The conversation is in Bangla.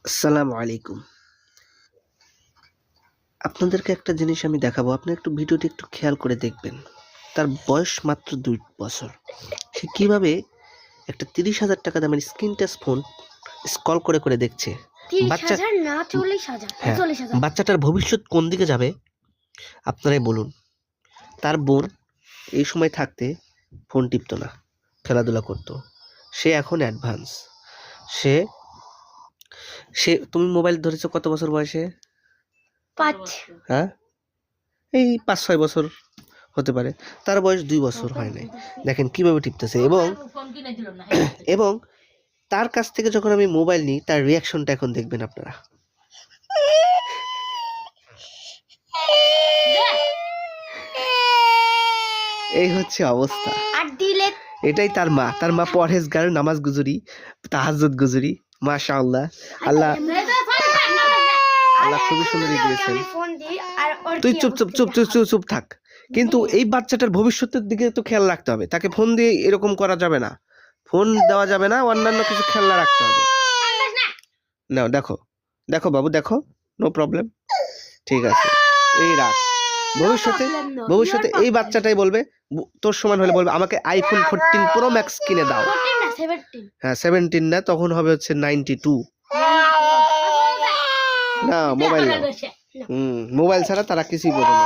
আসসালামু আলাইকুম। আপনাদেরকে একটা জিনিস আমি দেখাবো। আপনি একটু ভিডিওটি একটু খেয়াল করে দেখবেন। তার বয়স মাত্র ২ বছর। সে কিভাবে একটা ৳৩০,০০০ দামের স্ক্রিন টাচ ফোন স্ক্রল করে দেখছে। বাচ্চা ৩০,০০০ না ৪০,০০০ হ্যাঁ, ৪০,০০০ বাচ্চাটার ভবিষ্যৎ কোন দিকে যাবে আপনারাই বলুন। তার বোন এই সময় থাকতে ফোন টিপতো না, খেলাধুলা করতো। সে এখন অ্যাডভান্স। সে সে তুমি মোবাইল ধরেছো কত বছর বয়সে? ৫ হ্যাঁ? এই ৫-৬ বছর হতে পারে। তার বয়স ২ বছর হয় নাই। দেখেন কিভাবে টিপতেছে এবং তার কাছ থেকে যখন আমি মোবাইল নিই তার রিঅ্যাকশনটা এখন দেখবেন আপনারা। এই হচ্ছে অবস্থা। আর দিলে এটাই তার মা। তার মা পরহেজগার, নামাজ গুজরি, তাহাজ্জুদ গুজরি। মাশাআল্লাহ। আল্লাহ আল্লাহ খুবই সুন্দরী দিয়েছেন। আমি ফোন দিই আর ওর তুই কি চুপ চুপ চুপ চুপ চুপ চুপ থাক। কিন্তু এই বাচ্চাটার ভবিষ্যতের দিকে তো খেয়াল রাখতে হবে। তাকে ফোন দিয়ে এরকম করা যাবে না। ফোন দেওয়া যাবে না, অন্যান্য কিছু খেলনা রাখতে হবে। নাও দেখো, দেখো বাবু দেখো, নো প্রবলেম। ঠিক আছে, এই রাখ। ভবিষ্যতে এই বাচ্চাটাই বলবে, তোর সমান হলে বলবে আমাকে iPhone 14 Pro Max কিনে দাও। 14 না 17 হ্যাঁ 17 না, তখন হবে হচ্ছে 92। না মোবাইল নাও। মোবাইল ছাড়া তারা কিছুই বোঝে না।